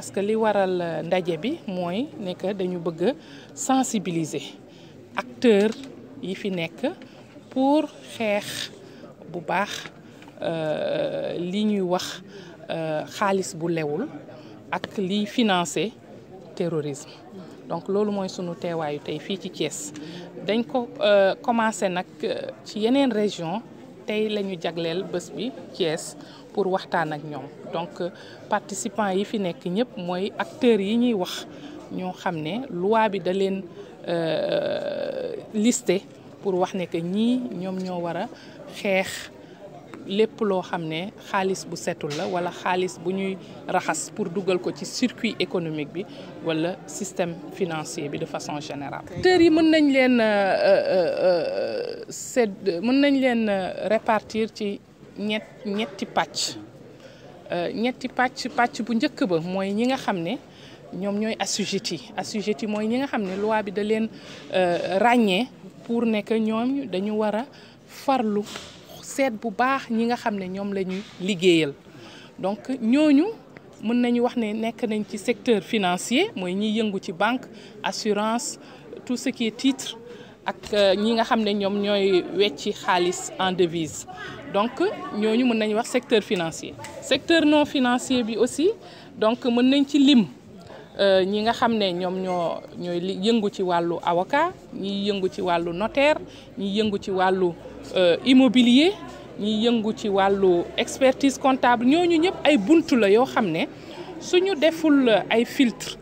parce que li waral ndaje bi mooy ne que dañu bëgg sensibiliser acteurs yi fi nekk pour xeex bu baax li ñuy wax xaalis bu lewul ak liy financer terrorisme. Donc loolu mooy sunu teewaayu tey fii ci Thiès dañ ko commencé nag ci yeneen région tey la ñu jagleel bés bi Thiès pour waxtaan ak ñoom. Donc participants yi fi nekk ñëpp mooy acteurs yi ñuy wax ñoo xam ne loi bi da leen listé pour wax ne que ñii ñoom ñoo war a xeex lépp loo xam ne xaalis bu setul la wala xaalis bu ñuy raxas pour dugal ko ci circuit économique bi wala système financier bi de façon générale. acteurs yi mën nañ leen répartir ci ñetti pàcc. ñetti pàcc bu njëkk ba mooy ñi nga xam ne ñoom ñooy assujetti mooy ñi nga xam ne loi bi da leen ràññee pour ne que ñoom dañu war a farlu seet bu baax ñi nga xam ne ñoom la ñuy liggéeyal. Donc ñooñu mën nañu wax ne nekk nañ ci secteur financier mooy ñiy yëngu ci banque assurance tout ce qui est titre ak ñi nga xam ne ñoom ñooy wecci xaalis en devise. Donc ñooñu mën nañu wax secteur financier. Secteur non financier bi aussi donc mën nañ ci lim ñi nga xam ne ñoom ñooy yëngu ci wàllu avocat ñi yëngu ci wàllu notaire ñi yëngu ci wàllu immobilier ñi yëngu ci wàllu expertise comptable ñooñu ñëpp ay buntu la yoo xam ne suñu deful ay filtre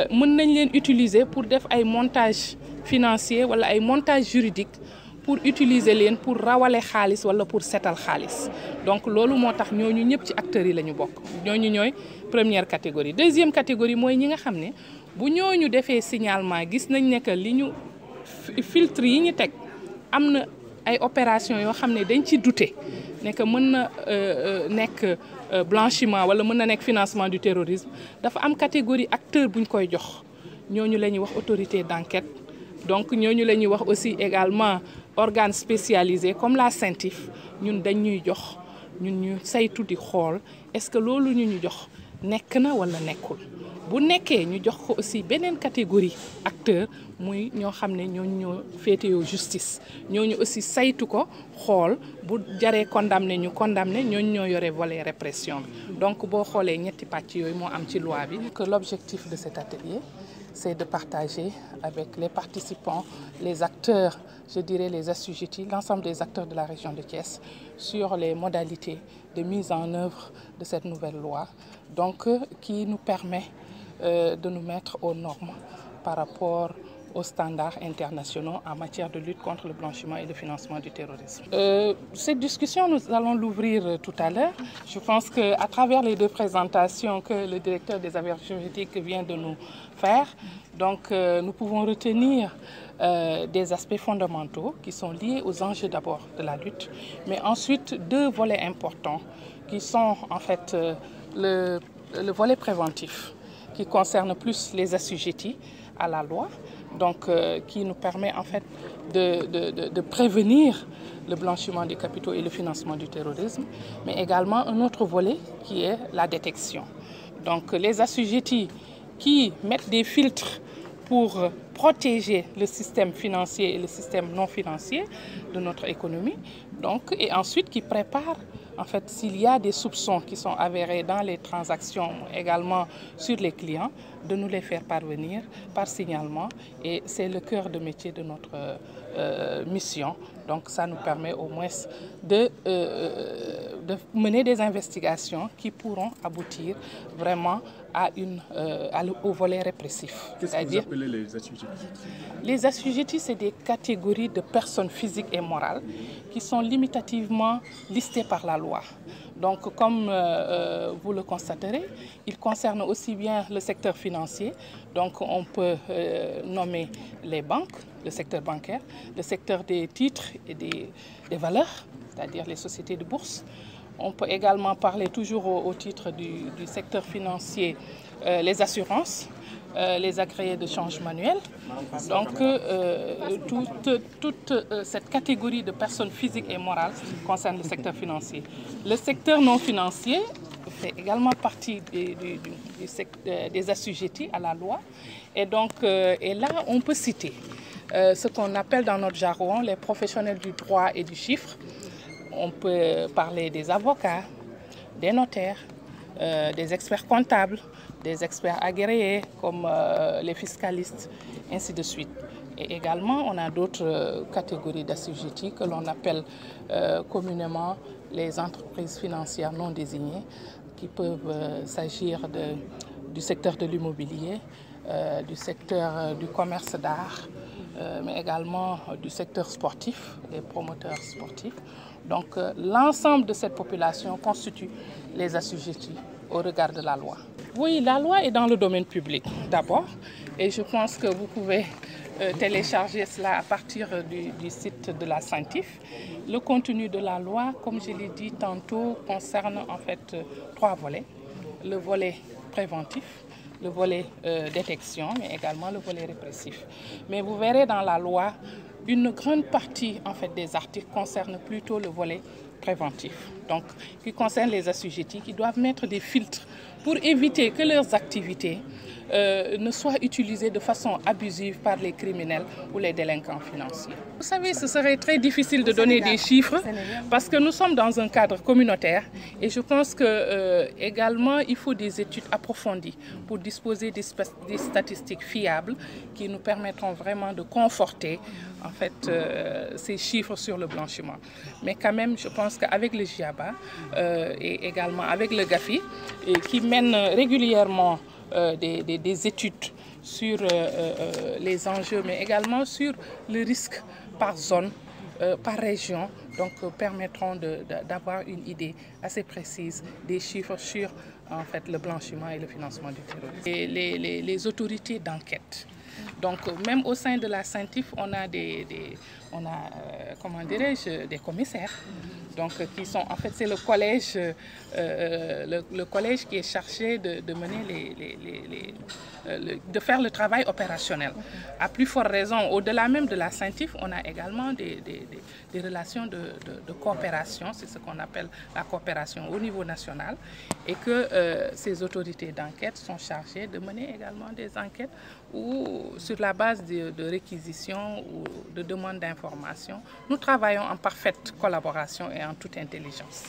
mën nañ leen utiliser pour def ay montage financier wala ay montage juridique pour utiliser leen pour rawale xaalis wala pour setal xaalis. Donc loolu moo tax ñooñu ñëpp ci acteurs yi la ñu bokk ñooñu ñooy première catégorie. Deuxième catégorie mooy ñi nga xam ne bu ñooñu defee signalement gis nañ ne que li ñu filtre yi ñu teg am na ay opération yoo xam ne dañ ci douter ne que mën na nekk blanchiment wala mën na nekk financement du terrorisme dafa am catégorie acteur buñ koy jox ñooñu la ñuy wax autorité d'enquête. Donc ñooñu la ñuy wax aussi également organes spécialisés comme la CENTIF ñun dañ ñuy jox ñun ñu saytu di xool est-ce que loolu ñu jox nekk na wala nekkul. Bu nekkee ñu jox ko aussi beneen catégorie acteur muy ñoo xam ne ñooñu ñoo féetewoo justice ñooñu aussi saytu ko xool bu jaree condamné ñu condamné ñooñu ñoo yore volet répression bi. Donc boo xoolee ñetti pàcc yooyu moo am ci loi bi. Que l'objectif de cet atelier c'est de partager avec les participants, les acteurs, je dirais les assujettis, l'ensemble des acteurs de la région de Thiès sur les modalités de mise en œuvre de cette nouvelle loi, donc qui nous permet de nous mettre aux normes par rapport aux standards internationaux en matière de lutte contre le blanchiment et le financement du terrorisme. Cette discussion, nous allons l'ouvrir tout à l'heure. Je pense qu'à travers les deux présentations que le directeur des affaires juridiques vient de nous faire, donc nous pouvons retenir des aspects fondamentaux qui sont liés aux enjeux d'abord de la lutte, mais ensuite deux volets importants qui sont en fait le volet préventif qui concerne plus les assujettis à la loi, donc qui nous permet en fait de prévenir le blanchiment des capitaux et le financement du terrorisme, mais également un autre volet qui est la détection. Donc les assujettis qui mettent des filtres pour protéger le système financier et le système non financier de notre économie, donc, et ensuite qui préparent en fait, s'il y a des soupçons qui sont avérés dans les transactions, également sur les clients, de nous les faire parvenir par signalement. Et c'est le cœur de métier de notre mission. Donc ça nous permet au moins de mener des investigations qui pourront aboutir vraiment au volet répressif. Qu'est-ce que vous appelez les assujettis? Les assujettis, c'est des catégories de personnes physiques et morales qui sont limitativement listées par la loi. Donc, comme vous le constaterez, il concerne aussi bien le secteur financier. Donc, on peut nommer les banques, le secteur bancaire, le secteur des titres et des valeurs, c'est-à-dire les sociétés de bourse. On peut également parler toujours au titre du secteur financier, les assurances, les agréés de change manuel. Donc, toute cette catégorie de personnes physiques et morales concerne le secteur financier. Le secteur non financier, fait également partie des assujettis à la loi. Et donc, et là, on peut citer ce qu'on appelle dans notre jargon les professionnels du droit et du chiffre. On peut parler des avocats, des notaires, des experts comptables, des experts agréés comme les fiscalistes, ainsi de suite. Et également, on a d'autres catégories d'assujettis que l'on appelle communément les entreprises financières non désignées, qui peuvent s'agir du secteur de l'immobilier, du secteur du commerce d'art, mais également du secteur sportif, des promoteurs sportifs. Donc l'ensemble de cette population constitue les assujettis au regard de la loi. Oui, la loi est dans le domaine public d'abord, et je pense que vous pouvez télécharger cela à partir du site de la CENTIF. Le contenu de la loi, comme je l'ai dit tantôt, concerne en fait 3 volets. Le volet préventif, le volet détection, mais également le volet répressif. Mais vous verrez dans la loi, une grande partie en fait, des articles concerne plutôt le volet préventif, donc qui concerne les assujettis qui doivent mettre des filtres pour éviter que leurs activités ne soient utilisées de façon abusive par les criminels ou les délinquants financiers. Vous savez, ce serait très difficile de donner des chiffres parce que nous sommes dans un cadre communautaire et je pense que également il faut des études approfondies pour disposer des statistiques fiables qui nous permettront vraiment de conforter en fait ces chiffres sur le blanchiment. Mais quand même, je pense qu'avec le GIABA et également avec le GAFI qui mène régulièrement des études sur les enjeux, mais également sur le risque par zone, par région, donc permettront d'avoir une idée assez précise des chiffres sur en fait, le blanchiment et le financement du terrorisme. Et les autorités d'enquête. Donc même au sein de la CENTIF, on a comment dirais-je, des commissaires. Donc qui sont en fait c'est le collège qui est chargé de mener de faire le travail opérationnel. À plus forte raison, au-delà même de la CENTIF, on a également des relations de coopération, c'est ce qu'on appelle la coopération au niveau national, et que ces autorités d'enquête sont chargées de mener également des enquêtes ou sur la base de réquisitions ou de demandes d'informations. Nous travaillons en parfaite collaboration et en toute intelligence.